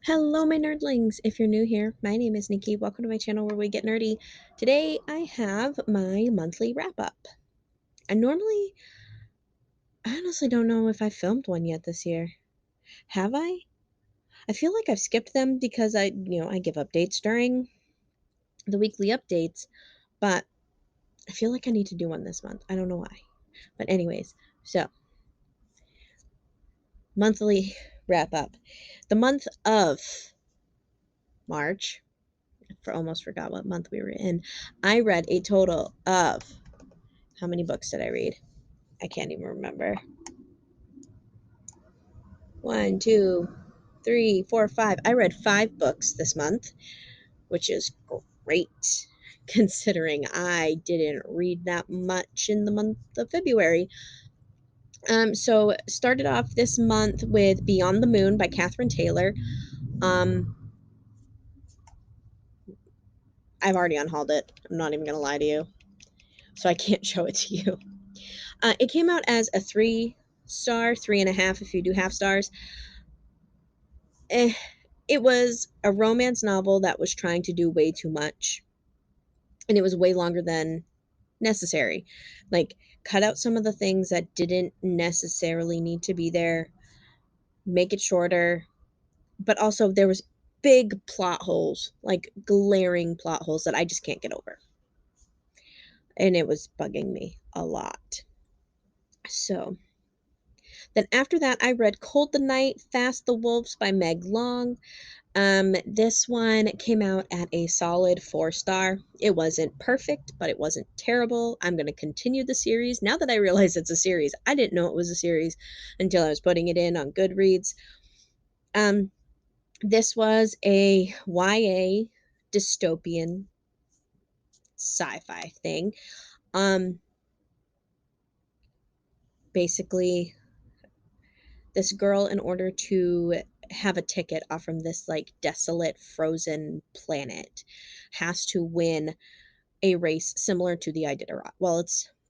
Hello, my nerdlings. If you're new here, my name is Nikki. Welcome to my channel where we get nerdy. Today, I have my monthly wrap up. And normally, I honestly don't know if I filmed one yet this year. Have I? I feel like I've skipped them because I give updates during the weekly updates, but I feel like I need to do one this month. I don't know why. But, anyways, so monthly wrap up. The month of March, almost forgot what month we were in, I read a total of how many books did I read? I can't even remember. One, two, three, four, five. I read 5 books this month, which is great considering I didn't read that much in the month of February. So started off this month with Beyond the Moon by Catherine Taylor. Um, I've already unhauled it. I'm not even gonna lie to you, so I can't show it to you. It came out as a 3 star, 3.5 if you do half stars. Eh, it was a romance novel that was trying to do way too much, and it was way longer than necessary. Like, cut out some of the things that didn't necessarily need to be there, make it shorter, but also there was big plot holes, like glaring plot holes that I just can't get over. And it was bugging me a lot. So, then after that, I read Cold the Night, Fast the Wolves by Meg Long. This one came out at a solid 4 star. It wasn't perfect, but it wasn't terrible. I'm going to continue the series. Now that I realize it's a series, I didn't know it was a series until I was putting it in on Goodreads. Um, this was a YA dystopian sci-fi thing. Um, Basically, this girl, in order to have a ticket off from this like desolate frozen planet, has to win a race similar to the Iditarod. Well,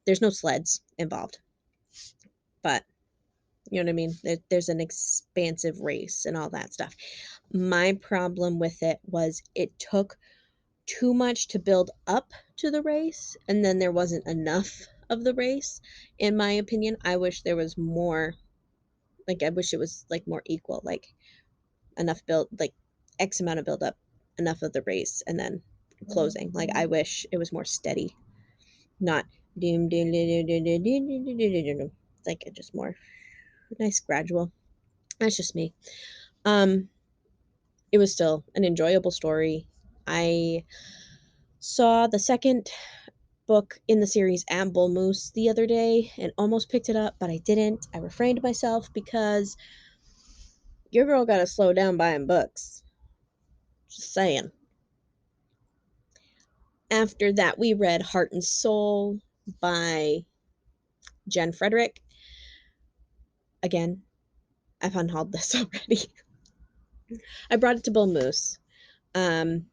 there's no sleds involved, but you know what I mean? There's an expansive race and all that stuff. My problem with it was it took too much to build up to the race, and then there wasn't enough of the race. In my opinion, I wish there was more. Like, I wish it was like more equal, like enough build, like X amount of build up, enough of the race, and then closing. Like, I wish it was more steady, not doom doom doom doom doom doom doom doom doom doom. Like, just more nice gradual. That's just me. Um, it was still an enjoyable story. I saw the second book in the series at Bull Moose the other day and almost picked it up, but I didn't. I refrained myself because your girl gotta slow down buying books. Just saying. After that, we read Heart and Soul by Jen Frederick. Again, I've unhauled this already. I brought it to Bull Moose. Um,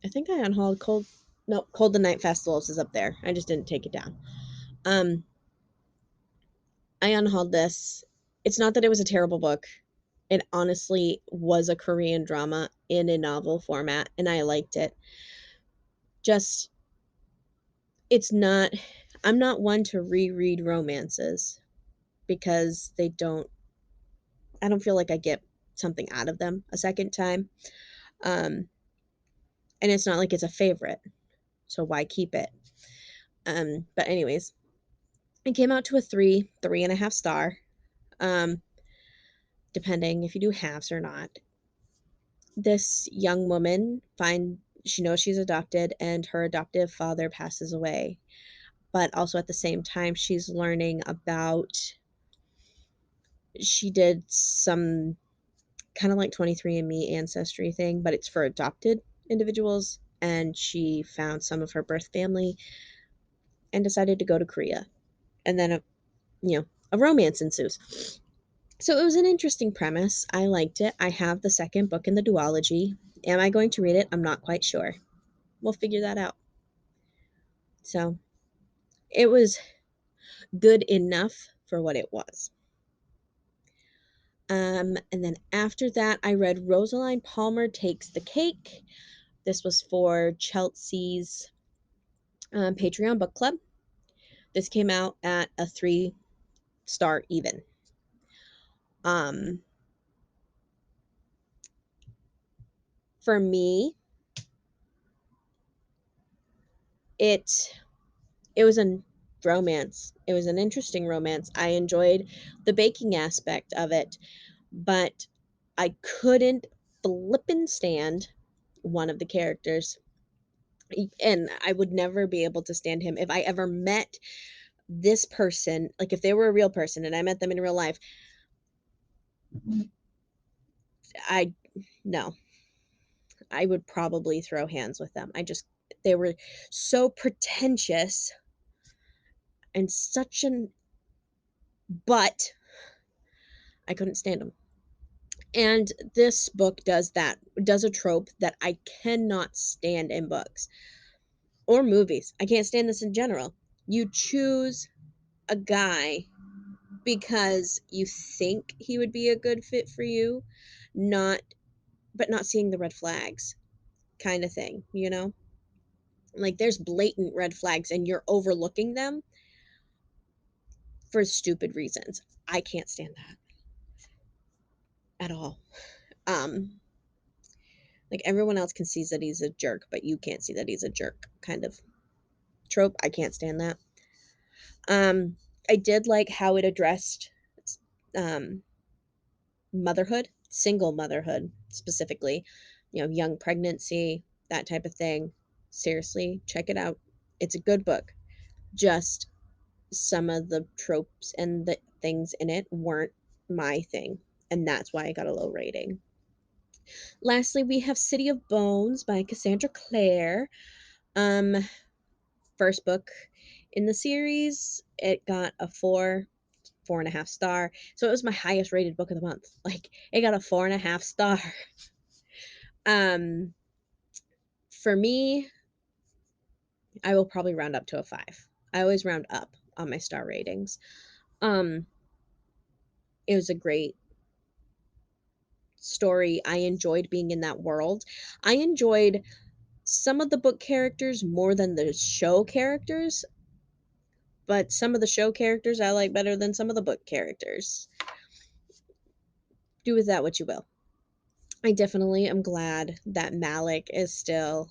I think I unhauled Cold. No, Cold the Night Festivals is up there. I just didn't take it down. Um, I unhauled this. It's not that it was a terrible book. It honestly was a Korean drama in a novel format, and I liked it. Just, it's not. I'm not one to reread romances because they don't. I don't feel like I get something out of them a second time. Um, and it's not like it's a favorite, so why keep it? But anyways, it came out to a 3.5 star. Um, Depending if you do halves or not. This young woman she knows she's adopted and her adoptive father passes away. But also at the same time she's learning about she did some kind of like 23andMe ancestry thing, but it's for adopted individuals, and she found some of her birth family and decided to go to Korea. And then a romance ensues. So it was an interesting premise. I liked it. I have the second book in the duology. Am I going to read it? I'm not quite sure. We'll figure that out. So it was good enough for what it was. And then after that, I read Rosaline Palmer Takes the Cake. This was for Chelsea's Patreon book club. This came out at a 3-star even. For me, it was a romance. It was an interesting romance. I enjoyed the baking aspect of it, but I couldn't flippin' stand one of the characters. And I would never be able to stand him. If I ever met this person, like if they were a real person and I met them in real life, I no, I would probably throw hands with them. They were so pretentious and such an but I couldn't stand them. And this book does a trope that I cannot stand in books or movies. I can't stand this in general. You choose a guy because you think he would be a good fit for you, not but not seeing the red flags kind of thing, you know? Like there's blatant red flags and you're overlooking them for stupid reasons. I can't stand that at all. Um like everyone else can see that he's a jerk, but you can't see that he's a jerk kind of trope. I can't stand that. Um, I did like how it addressed um, motherhood, single motherhood specifically, young pregnancy, that type of thing. Seriously, check it out. It's a good book. Just some of the tropes and the things in it weren't my thing, and that's why I got a low rating. Lastly, we have City of Bones by Cassandra Clare. Um, First book in the series. It got a 4.5 star. So it was my highest rated book of the month. Like it got a 4.5 star. Um, for me, I will probably round up to a 5. I always round up on my star ratings. Um, it was a great story. I enjoyed being in that world. I enjoyed some of the book characters more than the show characters, but some of the show characters I like better than some of the book characters. Do with that what you will. I definitely am glad that Malik is still,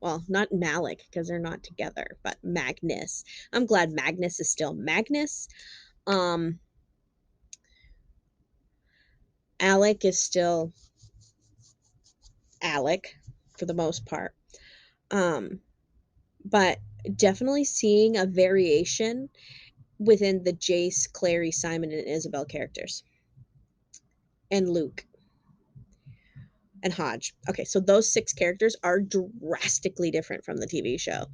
well, not Malik because they're not together, but Magnus. I'm glad Magnus is still Magnus. Um, Alec is still Alec for the most part. Um, but definitely seeing a variation within the Jace, Clary, Simon, and Isabel characters, and Luke and Hodge. Okay, so those 6 characters are drastically different from the TV show.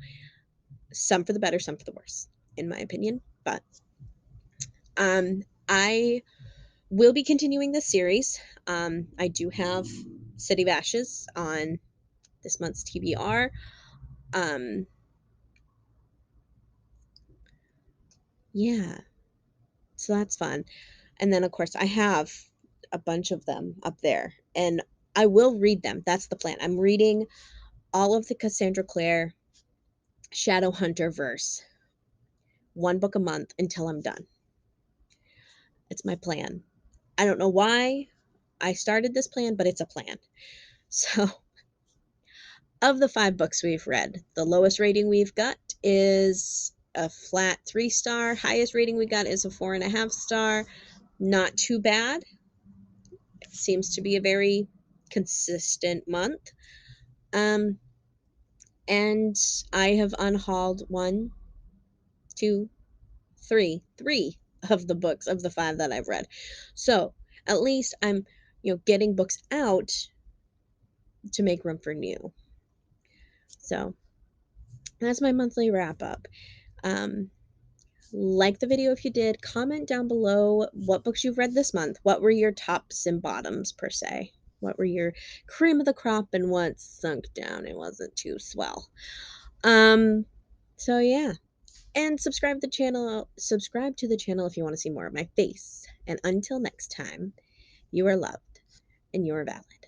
Some for the better, some for the worse, in my opinion. But I will be continuing this series. I do have City of Ashes on this month's TBR. Um, yeah, so that's fun. And then, of course, I have a bunch of them up there, and I will read them. That's the plan. I'm reading all of the Cassandra Clare Shadowhunter verse, one book a month until I'm done. It's my plan. I don't know why I started this plan, but it's a plan. So, of the 5 books we've read, the lowest rating we've got is a flat 3-star. Highest rating we got is a 4.5 star. Not too bad. It seems to be a very consistent month. Um, and I have unhauled 1, 2, 3 of the books of the 5 that I've read. So at least I'm, getting books out to make room for new. So that's my monthly wrap up. Like the video if you did. Comment down below what books you've read this month. What were your tops and bottoms, per se? What were your cream of the crop and what sunk down and wasn't too swell? So yeah. And subscribe to the channel if you want to see more of my face. And until next time, you are loved and you are valid.